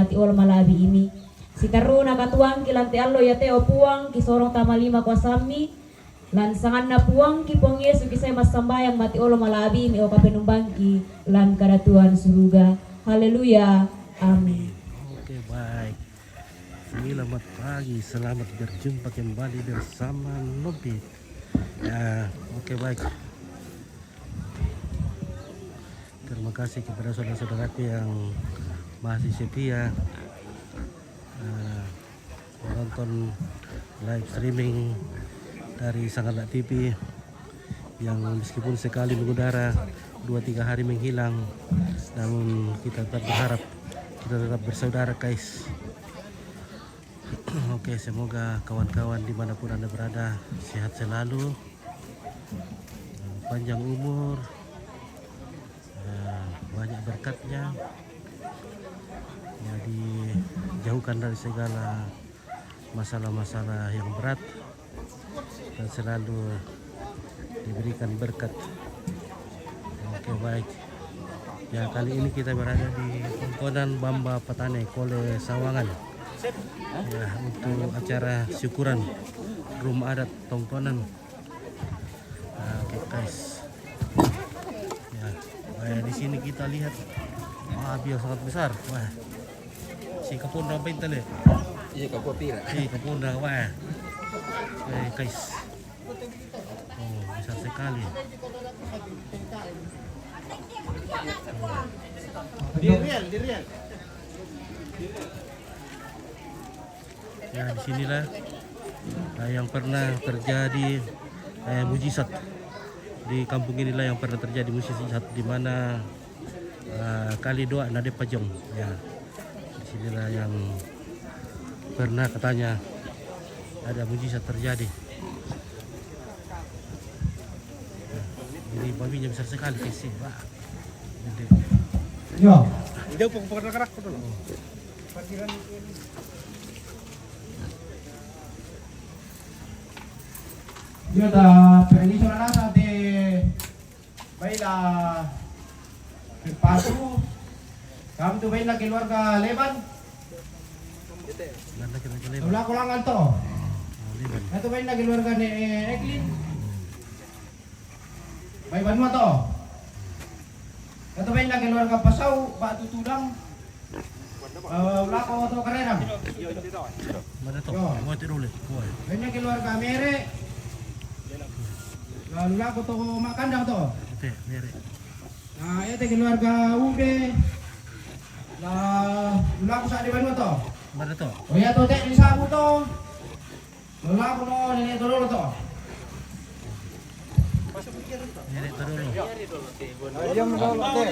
mati ol malabi ini. Si karuna katuang kilanti allo ya teo puang kisorong tamalima kuasami lan sangan na puang ki pong Yesu kisay masambayang mati olo malabi mi o kapenumbang ki lan kadatuan suruga. Haleluya. Amin. Oke, baik. Selamat pagi, selamat berjumpa kembali bersama Nobit. Ya, oke baik. Terima kasih kepada saudara-saudaraku yang masih setia menonton live streaming dari Sanganak TV yang meskipun sekali mengudara 2-3 hari menghilang, namun kita tetap berharap kita tetap bersaudara guys. Oke, semoga kawan-kawan dimanapun Anda berada sehat selalu, panjang umur, banyak berkatnya, ya, dijauhkan dari segala masalah-masalah yang berat dan selalu diberikan berkat. Oke baik, ya kali ini kita berada di Tongkonan Bamba Patane Kole Sawangan, ya, untuk acara syukuran rumah adat Tongkonan. Oke guys, ya, di sini kita lihat api yang sangat besar. Wah, si kapunda bintale. Iya, kapur pira. Si kapunda, wah. Guys, oh, besar sekali. Dirian. Ya, disinilah yang pernah terjadi mujizat di kampung inilah yang pernah terjadi mujizat di mana kali doa nade pajong. Ya, disinilah yang pernah katanya ada mujizat terjadi. Ini babinya besar sekali sih, Pak. Ya. Dia pokoknya kerak dulu. Dia ada permiso na nasa de baila pasu. Kamu tuh baila keluarga Leban. Wala ko lang anto. Ito baila keluarga ni Eklin. Bayban mo to. Ito baila keluarga Pasaw, Batu Tulang. Wala ko to karera. Mana to? Mau tidur leh. Baila keluarga Mere. Lalu ako to makandang to. Oke, mere. Nah, ito keluarga Ude. Lula ko sa adiban mo to. Mana to? O ya to tek di sabu to. Lula ko no nenek to lolo to. Mere to dulu. Ayam dulu teh.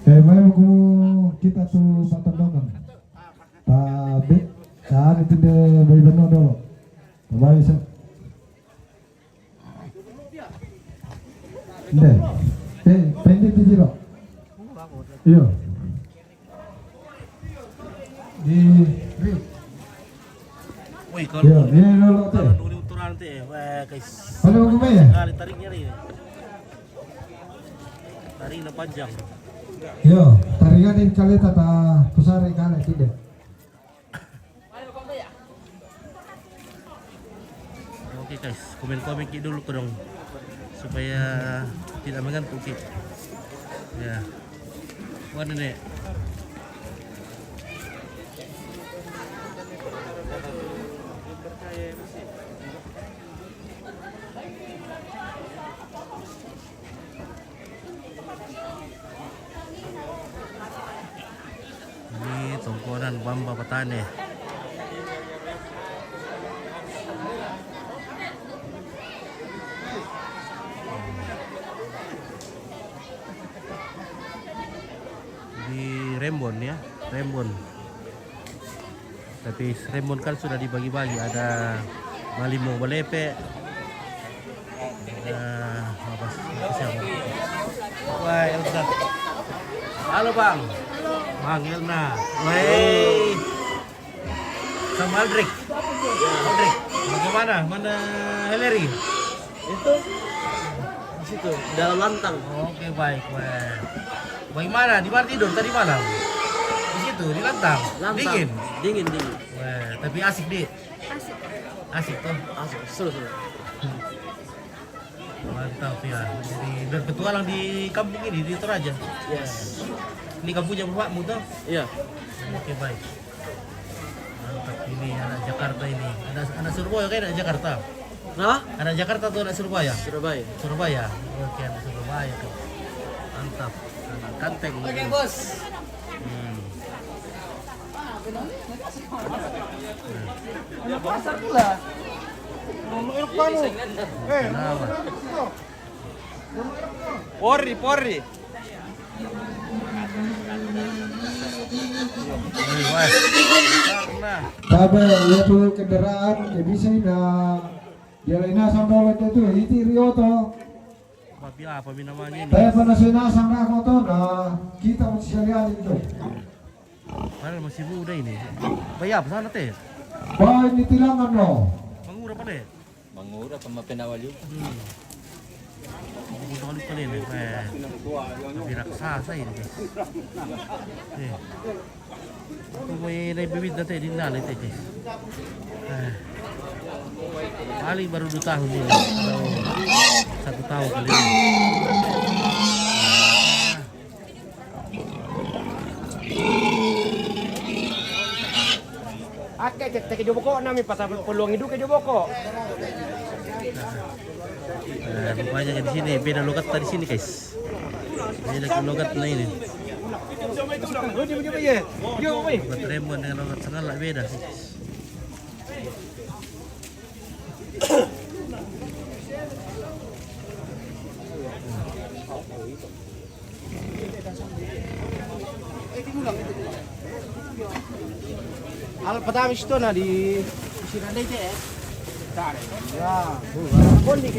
May ko kita tuh patandongan. Tapi saan itu de bay bano dulu. Tabay sa. Hindi. Pwede di jiro. Iyo. Di Rio. Woi, Iya, kalau dia lolo teh. kalau dulu uturan teh, wah guys. Halo ko ba ya? Kali tariknya nih. Tariknya panjang. Yo, tarigan din kali tata kusari kali tidak. Oke guys, komen-komen dulu tuh dong supaya tidak mengantuk Ki. Ya. Mana nih? Ini Tongkonan Bamba Patane. Di Rembon ya, Rembon. Tapi Rembon kan sudah dibagi-bagi, ada Malimau Balepe, ada apa siapa? Wah, Elsa. Halo Bang. Bang Elna. Woi. Sama Aldrik. Aldrik. Bagaimana? Mana Hillary? Itu situ, dalam lantang. Oke baik. Wah. Bagaimana? Di mana tidur tadi malam? Di situ, di lantang. Dingin. Dingin. Wah, tapi asik deh. Asik tuh. Asik, seru. Mantap ya. Jadi berpetualang di kampung ini di Toraja. Yes. Ini kampungnya bapakmu tuh? Iya. Oke baik. Mantap ini anak Jakarta ini. Anak Surabaya kan anak Jakarta. Nah, Anak Jakarta atau anak Surabaya? Surabaya. Surabaya. Oke anak Surabaya tuh. Mantap. Anak Kanteng. Oke bos. Pasar pula. Kenapa? Polri. Wah. Karena Tapi itu kendaraan ya bisa na dia lain sampai itu itu Rio to. Tapi apa namanya ini? Tapi pada sana sampai to nah kita mesti lihat itu. Padahal masih muda ini. Bayar apa sana teh? Wah ini tilangan no. Mangura apa deh? Mangura sama penawal juga. Mangura kali kali ini. Tapi raksasa ini guys. Aku may naibibid na tayo din nalit guys. Kali baru 2 tahun ini. Atau 1 tahun kali ini. Ake cek joboko nami pasal peluang hidup ke joboko. Rupanya di sini beda logat tadi sini guys. Beda logat na ini. Logat Rembon dengan logat Sangala beda sih. Al pertama itu nah di sini ada ya. Ya, polisi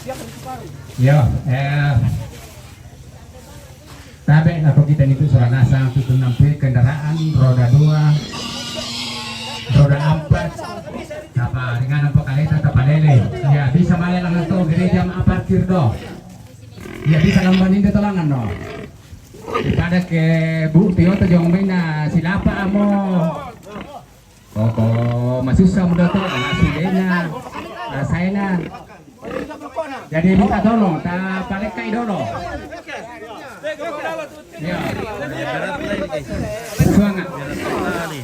siap separuh. Ya, tabe atau kita itu Suranasa itu nampi kendaraan roda 2, roda 4, apa dengan apa kaleta apa lele. Ya bisa malelang itu gereja parkir do. Ya bisa lambanin ke tolangan do. Daripada ke bukti atau jongmena silapa amo. Koko masusah muda tuh anak sudena, saya na. Jadi minta tolong, tak balik kai dulu. Ya, Berat lah ini guys. semangat. Berat sekali.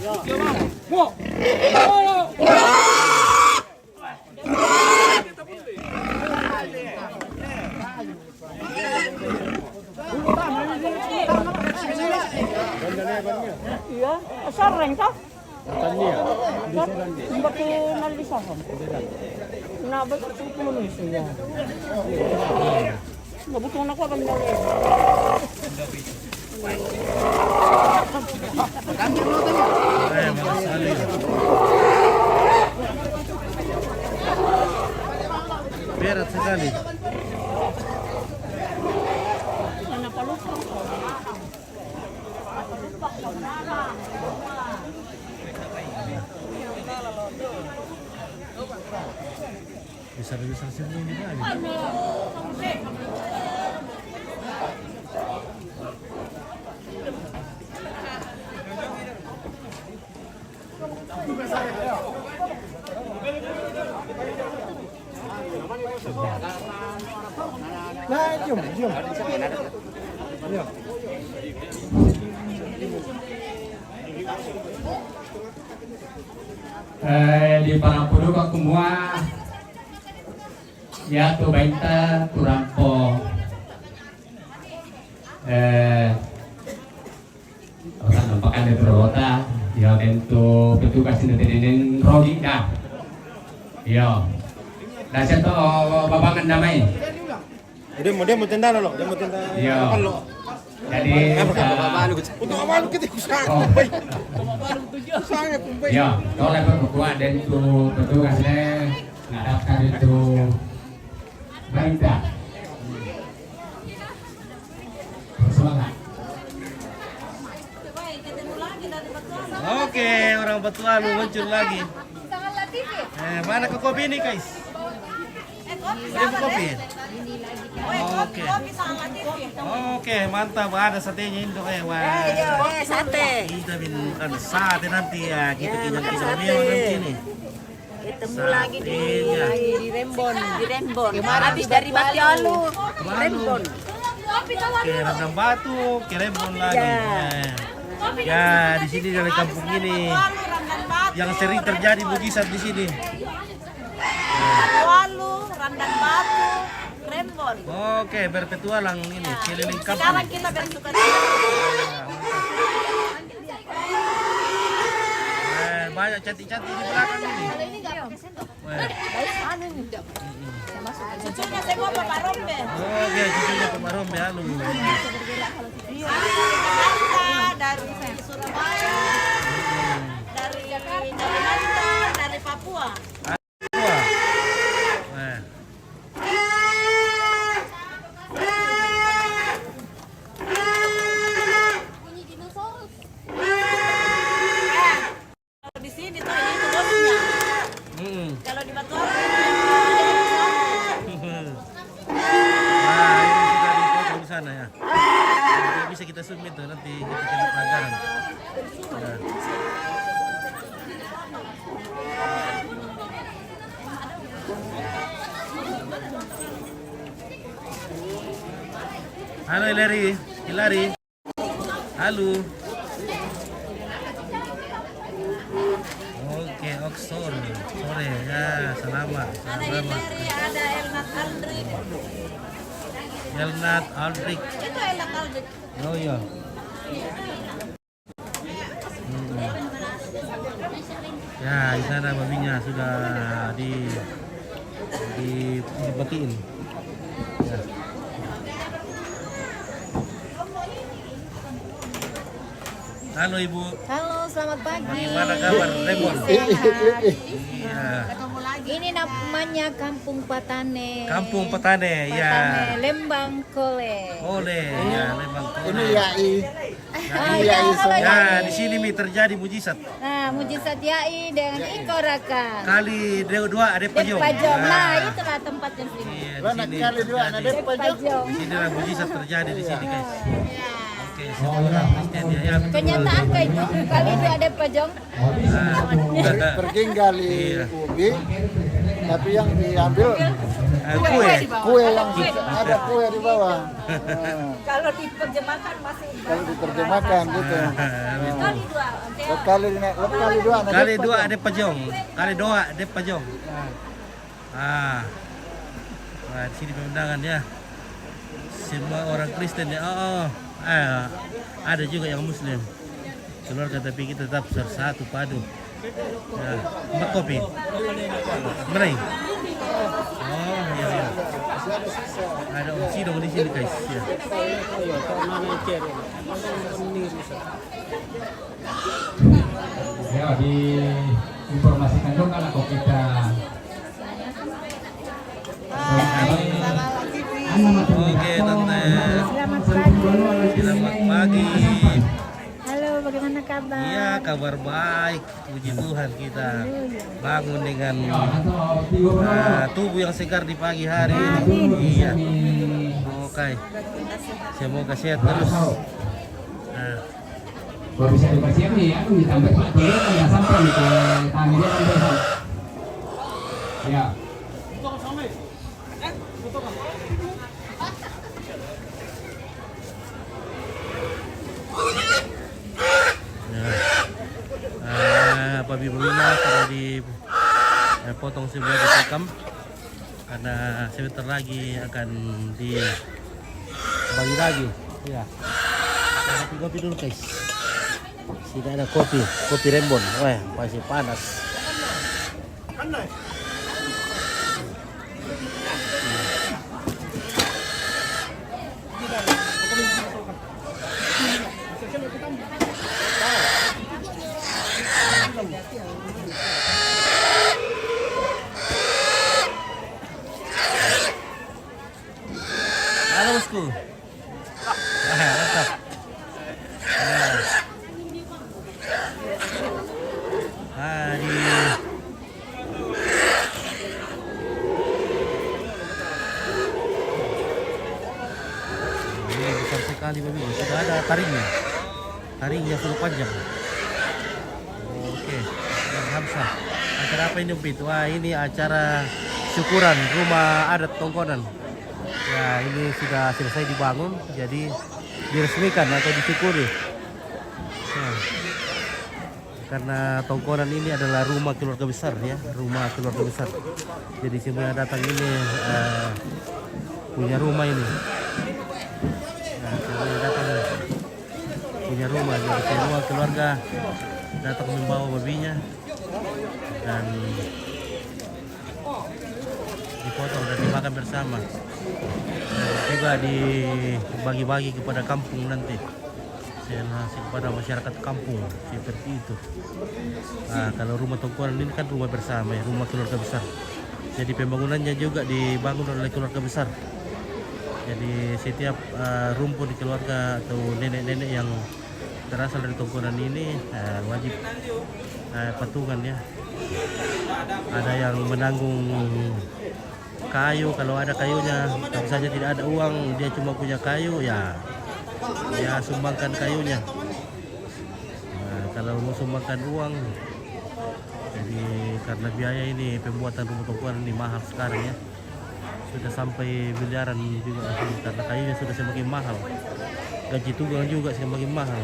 Iya, sareng toh? Ba't nalisahan? Nabot sa pulis ya. Nabutuhan ako kami na ulit. Malas sekali. Berat sekali. Napalupang ko. Besar-besar semua ini kan. Nah, jom. Ya. Di Parangpuduk semua ya tu baita turampo orang nampakan di Purwota ya bentuk petugas ini rogi dah ya dasar tu babangan damai Dia mau tenda lo, dia mau tenda. ya jadi Untuk awal kita kusang. oh Kusangnya pun ya kalau berkuat dan itu petugasnya ngadapkan itu baita semangat. Oke, orang Batualu muncul lagi. Mana ke kopi ini guys? Ada kopi? Oke. Oke, mantap. Ada satenya Indo wah. Sate. Kita bikin sate nanti ya. Kita kenyang-kenyang nanti nih. Ketemu lagi di Rembon. Di Rembon. Habis dari Batu Rembon. Ke Rendang Batu, ke Rembon lagi. Ya, di sini dari kampung ini yang sering terjadi mujizat di sini. Walu, Rendang Batu, Rembon. Oke, berpetualang ini keliling kampung. Sekarang kita bersuka Banyak cantik-cantik di belakang ini. Cucunya semua Bapak Rombe. Oke, cucunya Pak Rombe, halo. Dari Surabaya, dari Kalimantan, dari Papua. Wah. Wah. Kalau di sini tuh ini tuh bosnya. Kalau di Batu Nah, ini sudah dipotong di sana ya. Nanti bisa kita zoom itu nanti kita kena pelajaran. Ya. Halo Hilary. Halo. Oke, sore ya, selamat. ada Hillary, ada Elnat Aldrich. Itu Elnat Aldrich. Oh iya. Ya, di sana babinya sudah dibatiin. Ya. Halo Ibu. Halo, selamat pagi. Bagaimana kabar Rembon? Sehat. Iya. Ini namanya Kampung Patane. Kampung Petane, ya. Patane, Lembang Kole. Oleh, ya Lembang Kole. Ini YAI. Ya, halo, Ya, Yai. di sini mi terjadi mujizat. Nah, mujizat Yai dengan Iko Raka. Kali dua ada pajong. Pajong. Nah, itulah tempatnya sini. Iya, di Mana sini kali dua ada terjadi. Pajong. Di sini lah mujizat terjadi di sini, guys. Oke, semua orang Kristen ya. Kenyataan kah itu? Kali itu ada Pajong. Pergi gali Iya. ubi, tapi yang diambil kue yang ada kue di bawah. Kalau diterjemahkan masih Kalau diterjemahkan gitu. Kali dua ada pajong. Kali dua ada pajong. Nah, di sini pemandangan ya. Semua orang Kristen ya. Ada juga yang Muslim. Keluarga tapi kita tetap bersatu padu. Ya, mbak kopi. Meraih. Oh iya iya. Ada opsi dong di sini guys. Ya. Ya, diinformasikan dong kalau kok kita. Oke tante. Selamat pagi. Selamat pagi. Halo, bagaimana kabar? Iya kabar baik. Puji Tuhan kita bangun dengan tubuh yang segar di pagi hari. Iya. Oke. Semoga sehat terus. Nah. Kalau bisa dipersiap nih, aku ditambah Pak Tio kan nggak sampai nih ke tangan dia sampai. Ya. Apabila sudah dipotong sebelah dipekam karena sebentar lagi akan dibagi lagi. Ya. Kopi dulu guys. Sini ada kopi Rembon. Wah, masih panas. Halo bosku. Mantap. sekali babinya. Sudah ada taringnya sudah panjang. Oke, yang Hamzah. Acara apa ini Pit? Wah, ini acara syukuran rumah adat Tongkonan. Ya, ini sudah selesai dibangun, jadi diresmikan atau disyukuri. Nah, karena Tongkonan ini adalah rumah keluarga besar ya, rumah keluarga besar. Jadi semua yang datang ini punya rumah ini. Nah, semua yang datang punya rumah, jadi semua keluarga datang membawa babinya dan dipotong dan dimakan bersama. Dan juga dibagi-bagi kepada kampung nanti. Kepada masyarakat kampung seperti itu. Nah, kalau rumah Tongkonan ini kan rumah bersama ya, rumah keluarga besar. Jadi pembangunannya juga dibangun oleh keluarga besar. Jadi setiap rumpun di keluarga atau nenek-nenek yang berasal dari Tongkonan ini wajib patungan ya. Ada yang menanggung kayu, kalau ada kayunya, tapi saja tidak ada uang, dia cuma punya kayu ya. Ya sumbangkan kayunya. Nah, kalau mau sumbangkan uang, jadi karena biaya ini pembuatan rumah Tongkonan ini mahal sekarang ya, sudah sampai miliaran juga karena kayunya sudah semakin mahal. Gaji tunggal juga semakin mahal.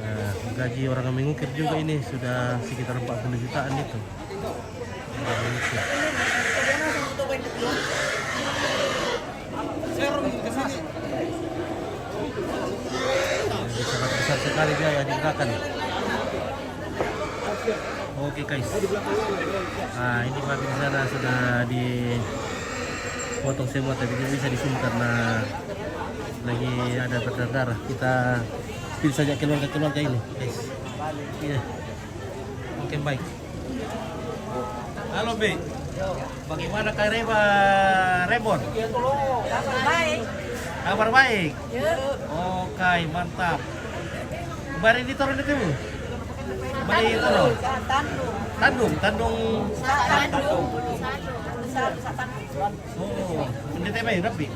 Nah, gaji orang yang mengukir juga ini sudah sekitar 40 jutaan itu. Sangat besar sekali dia yang digunakan. Oke guys. Nah, ini babi di sana sudah dipotong semua, tapi tidak bisa di zoom karena lagi ada berdarah. Kita pilih saja keluarga ini guys. Iya. Oke, baik. Halo Be. Bagaimana Kareba Rebon? Baik. Kabar baik? Oke, mantap. Bari di turun itu? Bari itu loh? Tandung. Oh, ini tema ya, Rapi?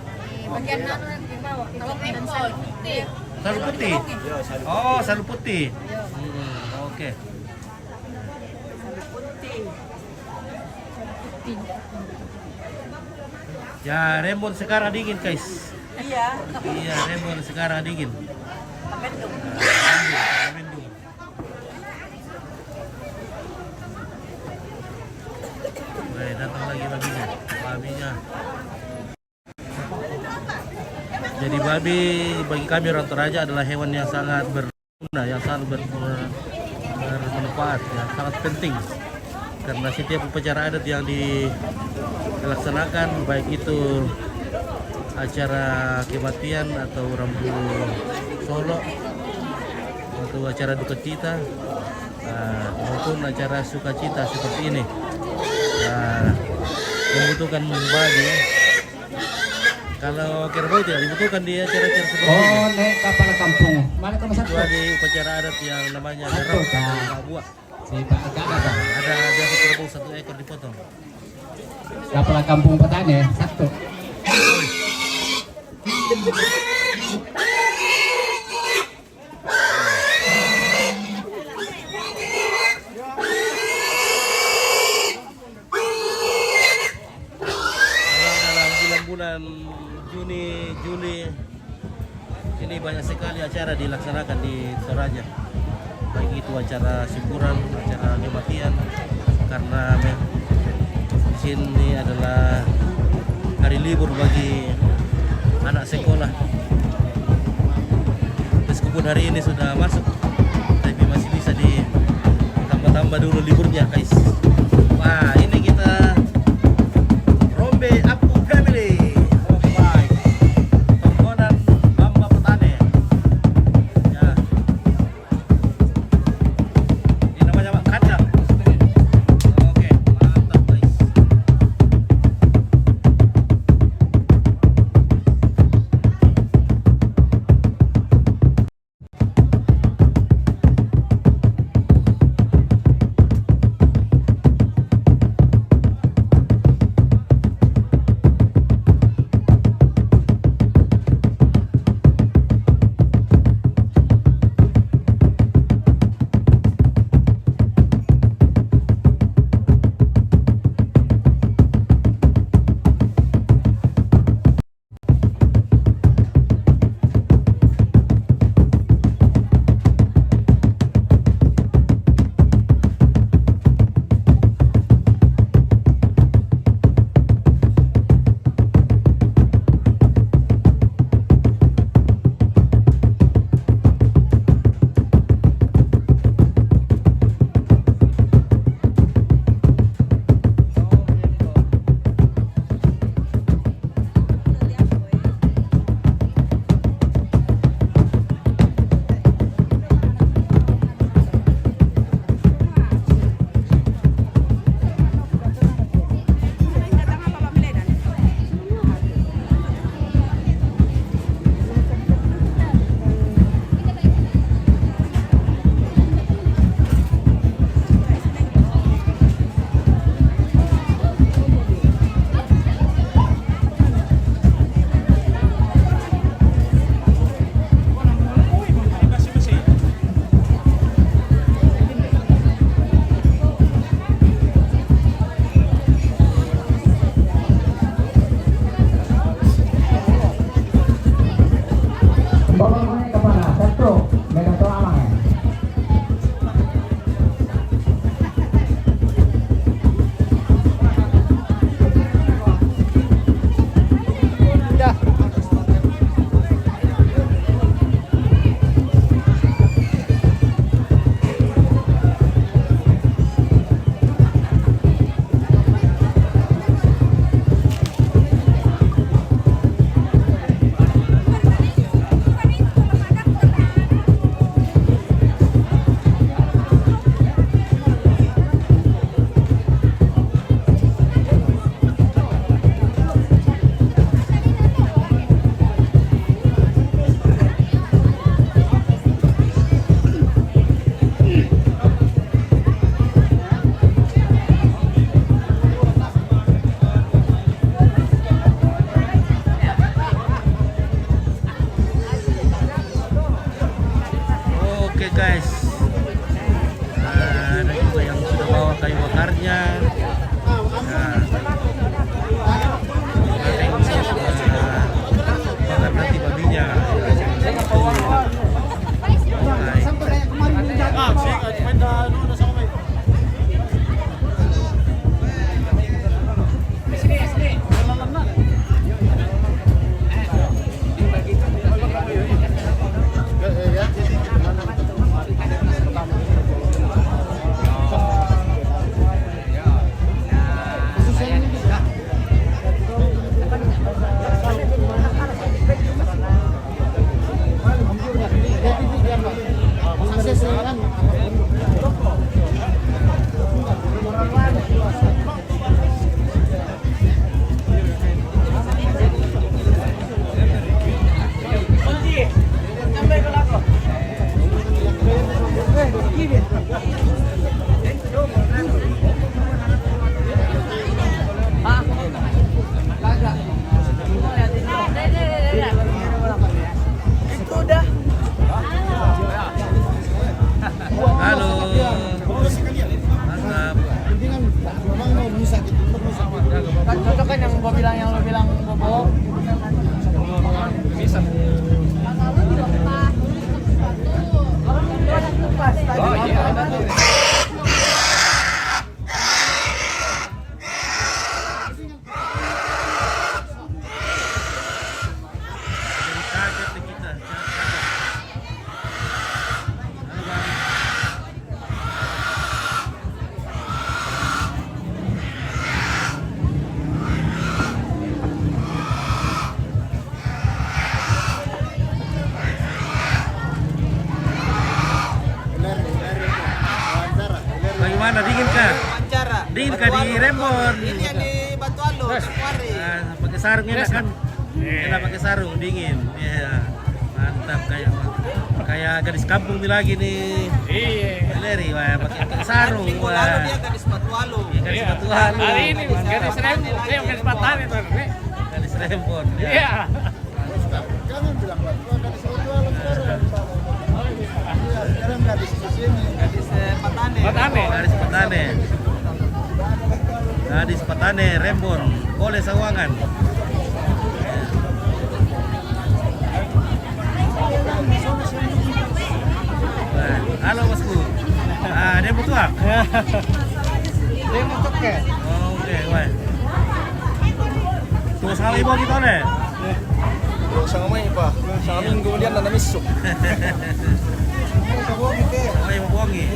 Bagian di bawah dan salib putih. Salib putih? Oh, salib putih. Oke. Ya, Rembon sekarang dingin, guys. Iya. Iya, Rembon sekarang dingin. Mendung. Mendung. Baik, datang lagi babinya. Jadi babi bagi kami orang Toraja adalah hewan yang sangat berguna, yang sangat bermanfaat, yang sangat penting. Karena setiap upacara adat yang dilaksanakan, baik itu acara kematian atau rambu solo atau acara duka cita maupun acara sukacita seperti ini, membutuhkan babi. Kalau kerbau tidak dibutuhkan di acara-acara seperti ini. Oh, naik kapal kampung. Mana kamu satu? Kecuali upacara adat yang namanya buah. Ada biasa kerbau 1 ekor dipotong. Kapal kampung petani satu. Dalam bulan-bulan Juni, Juli ini banyak sekali acara dilaksanakan di Toraja. Baik itu acara syukuran, acara kematian, karena di sini adalah hari libur bagi anak sekolah. Meskipun hari ini sudah masuk, tapi masih bisa ditambah-tambah dulu liburnya, guys. Wah, ini kita Rombe Apu Family. Tongkonan Bamba Petani. Ya. Ini namanya Pak Kandang. Oke, mantap, guys. Keluarga di Rembon. Ini yang di Batu Alus, Kuari. Nah, pakai sarung enak kan? Enak pakai sarung dingin. Iya. Mantap kayak gadis kampung nih lagi nih. Iya. Leri wah pakai sarung Minggu wah. lalu dia gadis Batu Alus. Iya, gadis Batu Alus. Hari ini gadis Rembon, gadis Patani tuh. Gadis Rembon. Ya. Iya. Jangan bilang Batu Alus, gadis Batu Alus sekarang. Iya, sekarang gadis di sini. Gadis Patane. Patani. Gadis Patane. Gadis Patane Rembon, Kole Sawangan. Nah, halo bosku. Ah, dia butuh. Dia mau ke. Oh, oke, wah. Tuh sama ibu kita nih. Sama mai pa. Sama minggu dia nana misuk. Oh, ibu buangi.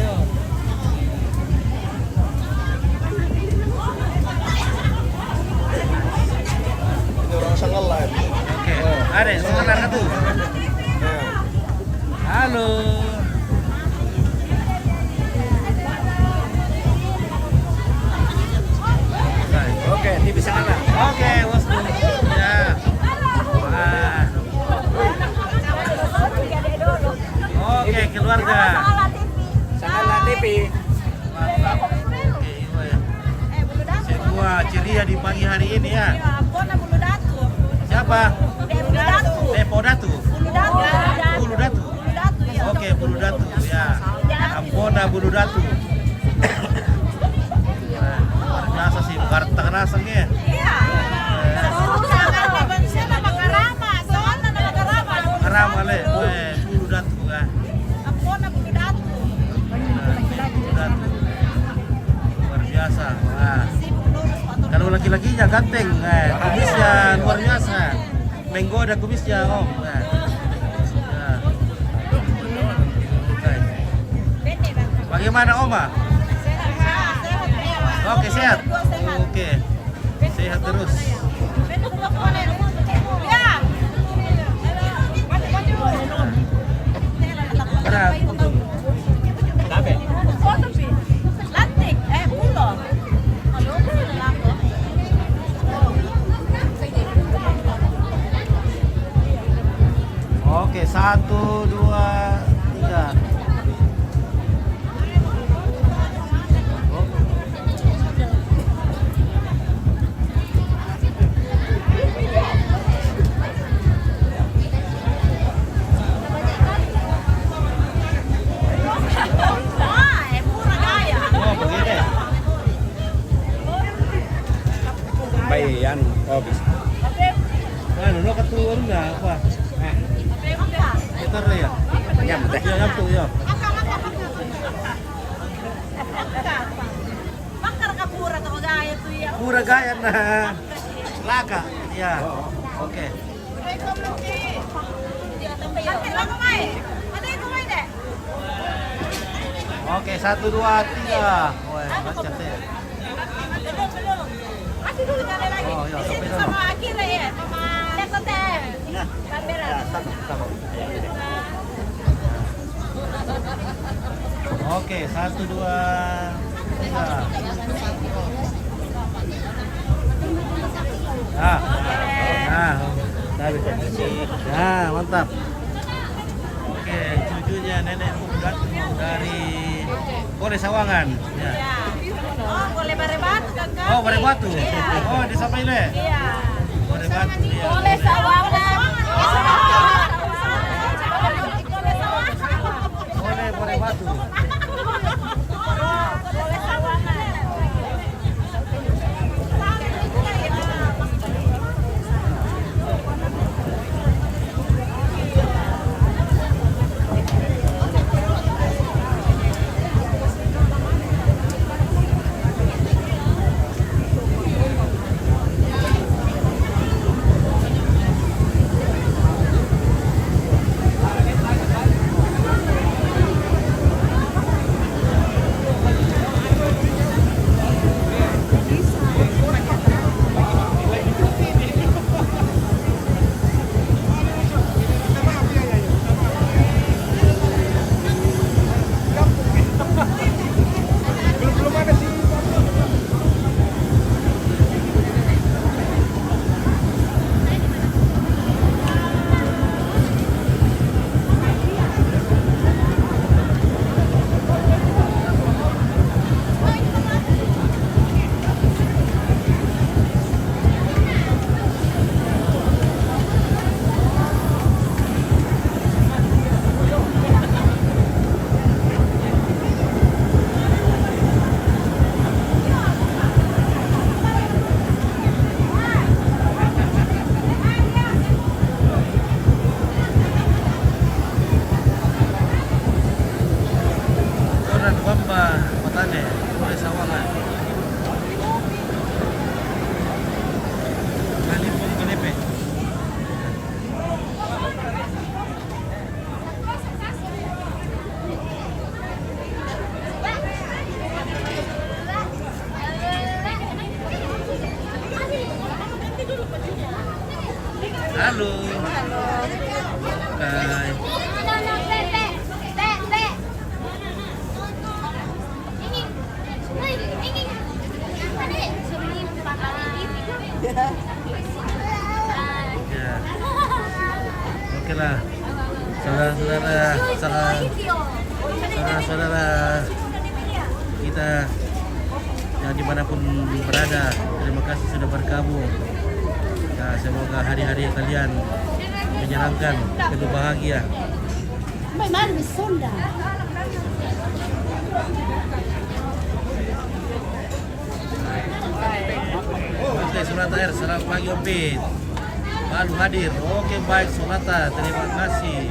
Ini orang sangal lah. Oke, ada sebentar satu. Halo. Oke, ini bisa ngalah. Oke, bosku. Ya. Wah. Oke, keluarga. Sangalah TV. Mantap. Oke, ibu ya. Semua ceria di pagi hari ini ya. Siapa? Depo Datu. Bulu Datu. Oke, Bulu Datu ya. Ampona Bulu Datu. Nah, luar biasa sih, karta kerasanya. Karama le, Bulu Datu ya. Bulu Datu. Luar biasa. Wah. Kalau laki-lakinya ganteng, kumisnya luar biasa. Menggoda kumisnya, Om. Nah. Ya. Oke. Bagaimana Oma? Oke, sehat. Oke. Sehat terus. Nah, oke, 1, 2, 3. Oh, begini. Bayan, oh bisa. Ano, lo ketuan na apa? Ito rin ya. Nyam teh. Ya, yang tuh ya. Pura gaya na laka. Ya. Oke. Oke, 1, 2, 3. Wah, macet ya. Oh, ya, sampai sana. Sama akhirnya ya, sama teh. Kamera. Oke, 1, 2, 3. Nah, nah, mantap. Oke, cucunya nenek Datu dari Kole Sawangan. Ya. Oh, boleh bare batu kan? Oh, Bare Batu. Iya. Oh, di Sapaile. Iya. Bare Batu ya. Boleh sawangan. Boleh Bare Batu. Boleh sawangan. Halo. Hai. Ya. Oke lah. Saudara-saudara kita yang dimanapun berada, terima kasih sudah bergabung. Ya, semoga hari-hari kalian menyenangkan, penuh bahagia. Oke, Sonata R, selamat pagi Opit. Baru hadir. Oke, baik Sonata, terima kasih.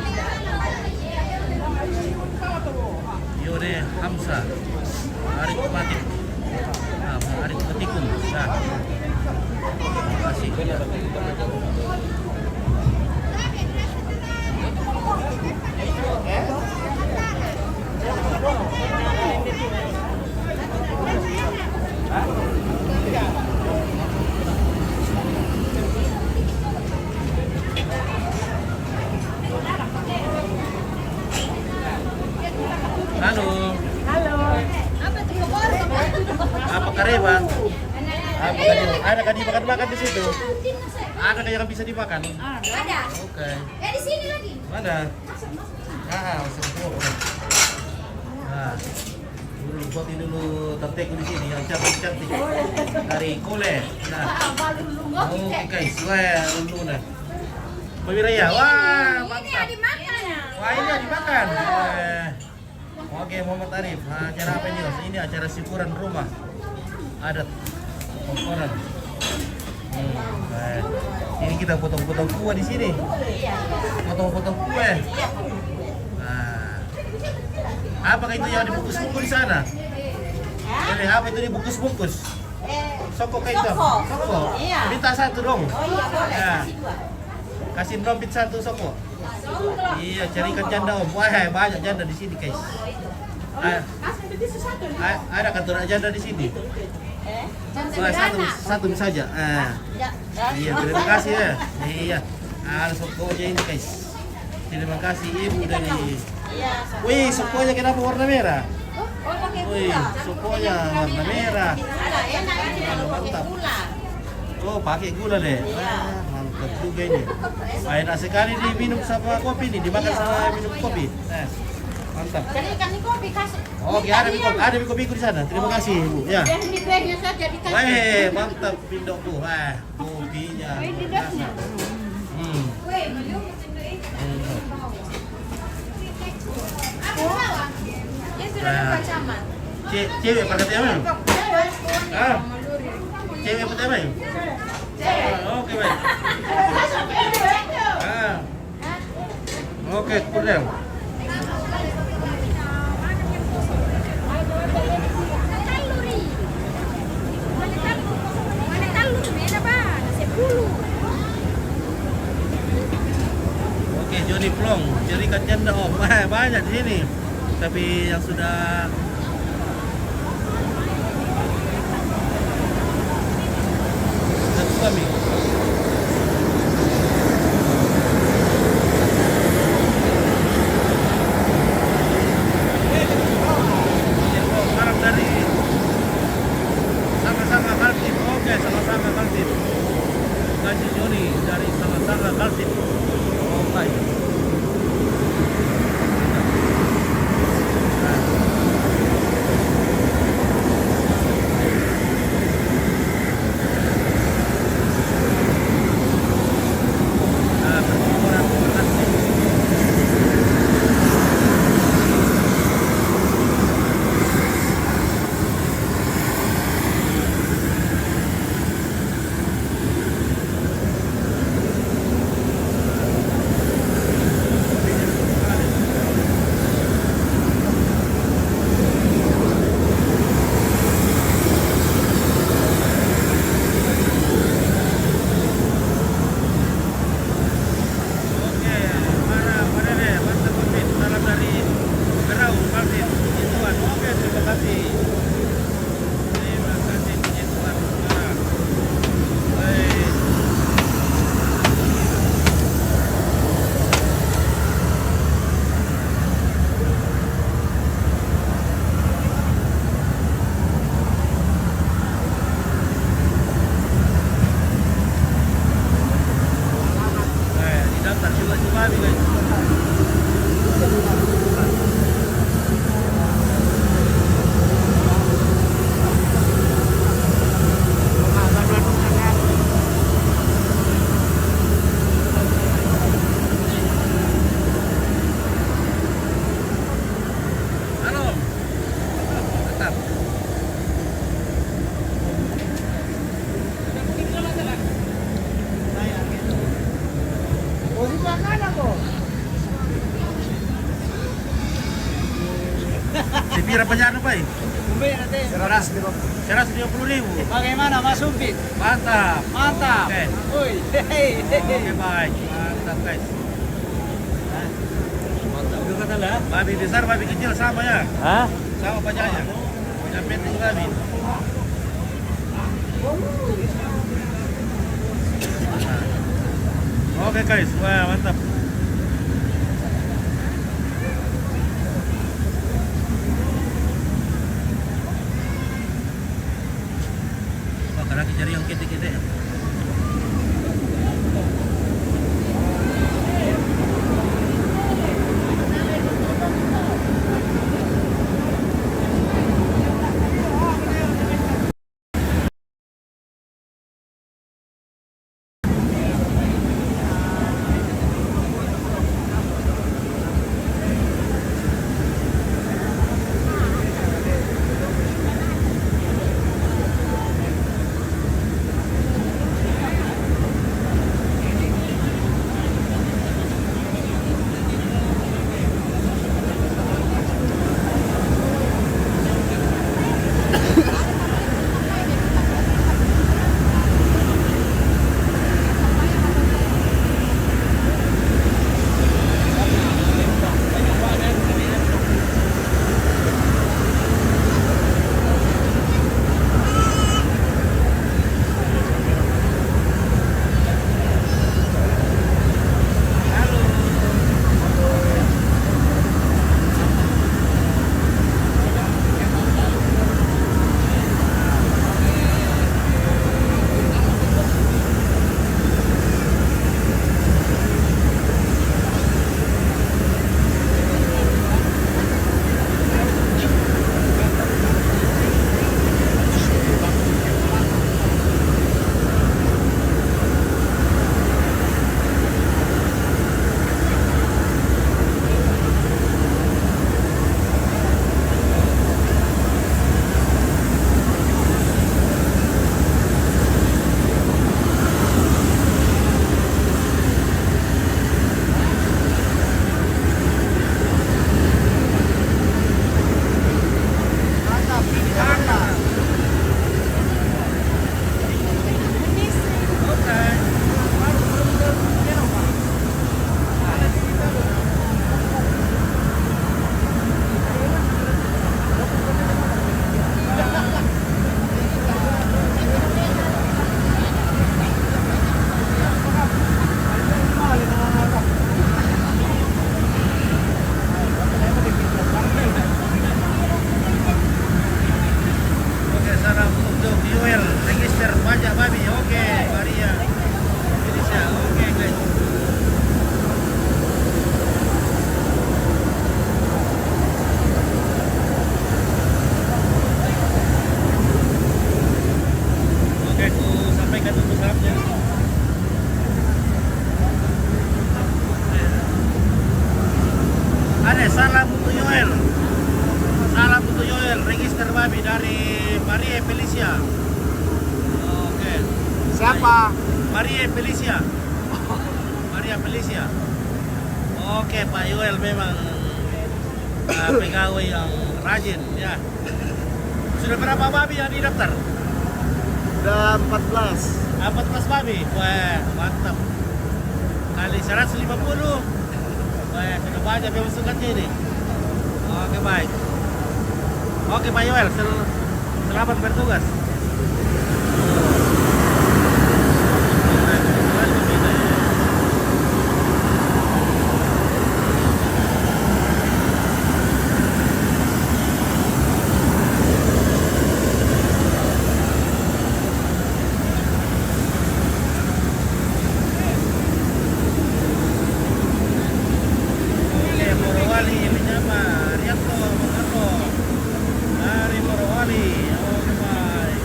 Yode Hamsa, Arif Matik, Arif Matikum. Nah, terima kasih. Halo. Halo. Apa tuh kabar? Apa kareba? Apa kadi? Ada kadi makan di situ? Ada yang bisa dimakan? Ada. Oke. Di sini lagi. Mana? Masuk dulu. Nah, buat dulu tetek di sini yang cantik dari Kole. Nah, oke guys, wah dulu nah. Pemirsa, wah mantap. Wah ini yang dimakan. Oke, Muhammad Arif. Nah, acara apa ini? Ini acara syukuran rumah adat Kokoran. Ini kita potong-potong kue di sini. Potong-potong kue. Nah, apakah itu yang dibungkus-bungkus di sana? Ini apa itu dibungkus-bungkus? Soko kayak itu? Soko. Minta satu dong. Ya. Kasih dompet satu soko. Iya, carikan janda om. Wah, banyak janda di sini guys. Ada kantor janda di sini. Wah, satu saja. Iya, terima kasih ya. Iya, sokonya ini guys. Terima kasih ibu dari. Wih, sokonya kenapa warna merah? Wih, sokonya warna merah. Mantap. Oh, pakai gula deh. Mantap juga ini. Enak sekali diminum sama kopi nih, dimakan sama minum kopi. Mantap. Jadikan ini kopi kasih. Oke, ada kopi di sana. Terima kasih ibu. Ya. Di kuenya saja dikasih. Weh, mantap pindokku. Wah, kopinya. Cewek pakai apa? Cewek pakai apa? Oke, baik. Oke, kurang. Oke, Joni Plong, carikan janda om. Banyak di sini. Tapi yang sudah suami. Harap dari sama-sama Kaltim. Oke, sama-sama Kaltim. Kasih Joni dari sama-sama Kaltim. Oke. babi guys. Halo. Mantap. Si Pira Pajano pa eh. Kumbi nanti. 150,000. Bagaimana Mas Sumpit? Mantap. Mantap. Oke. Woi, hehehe. Oke baik. Mantap guys. Mantap juga kata lah. Babi besar, babi kecil sama ya? Hah? Sama pajaknya. Yang penting babi. Oke guys, wah mantap. Wah, karena cari yang kete-kete. Salam untuk Yoel. Salam untuk Yoel, register babi dari Maria Felicia. Oke. Siapa? Maria Felicia. Maria Felicia. Oke, Pak Yoel memang pegawai yang rajin ya. Sudah berapa babi yang didaftar? Udah 14. 14 babi. Wah, mantap. Kali 150. Wah, sudah banyak yang masukkannya ini. Oke, baik. Oke, Pak Yoel, selamat bertugas. sama Rianto Mangato dari Morowali. Oke baik.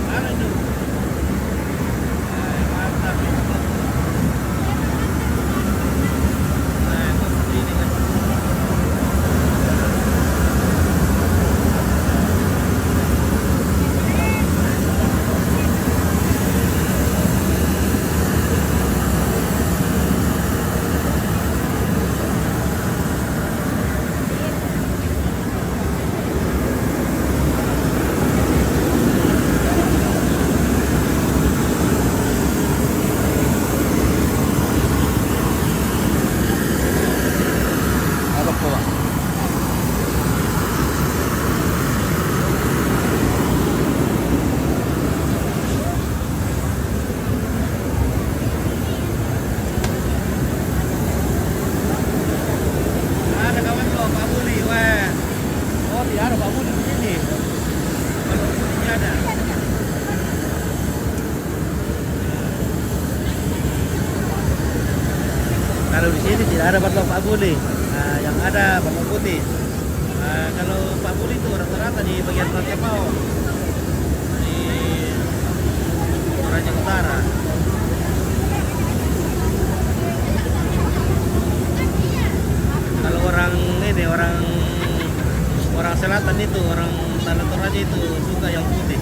Mana itu? Mantap itu. Nah, itu seperti ini kan. Ada kawan lo, Pak Buli, weh. Oh, tidak ada Pak Buli di sini. Kalau di sini ada. Kalau di sini tidak ada Pak Buli. Nah, yang ada Batok Putih. Nah, kalau Pak Buli itu rata-rata di bagian Rantepao, di Toraja Utara. Kalau orang ini orang selatan itu, orang Tanah Toraja itu suka yang putih.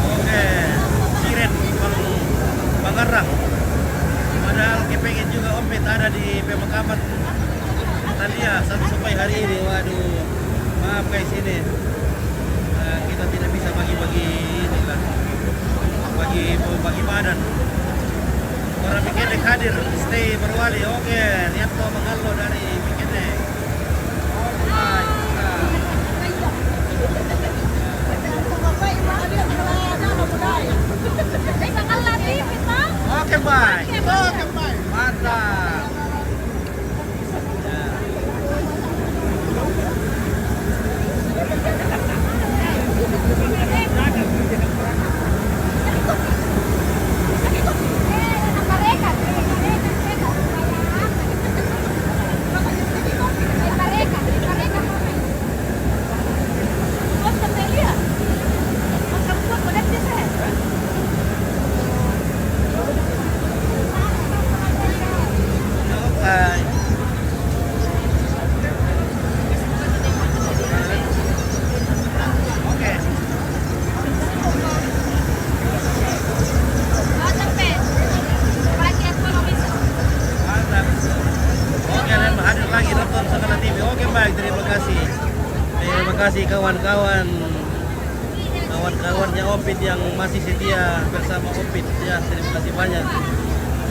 Oke, siret Bangarang. Padahal kepengen juga ompet ada di pemakaman Talia sampai hari ini. Waduh, maaf guys ini kita tidak bisa bagi-bagi inilah, bagi badan. Orang Mikendek hadir, stay Morowali. Oke, Rianto Mangallo dari Mikendek. Oke, baik. Mantap. Ya. Oke. Oke. Mantap. Oke, dan hadir lagi nonton Sakala TV. Oke, baik, terima kasih. Terima kasih kawan-kawannya Opit yang masih setia bersama Opit. Ya, terima kasih banyak.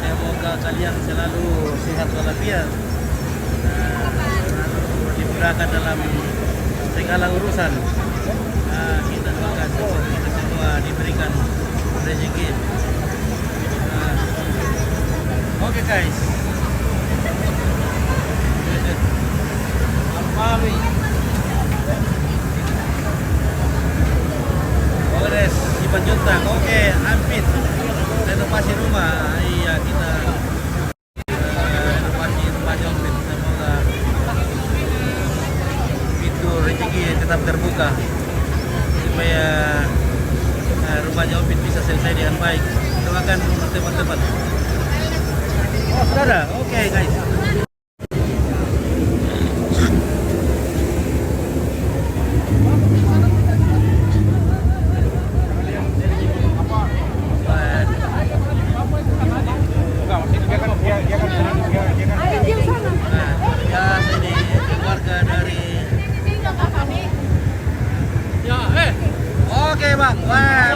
Semoga kalian selalu sehat walafiat, dimudahkan dalam segala urusan. Kita doakan kita semua diberikan rezeki. Oke guys. Alpami. Polres Cipanjuntang. Oke, Ampit. Renovasi rumah. Iya, kita renovasi rumahnya Ampit. Semoga pintu rezeki tetap terbuka supaya rumahnya Ampit bisa selesai dengan baik. Doakan teman-teman. Oh, sudah ada. Oke, guys. Oke bang, wah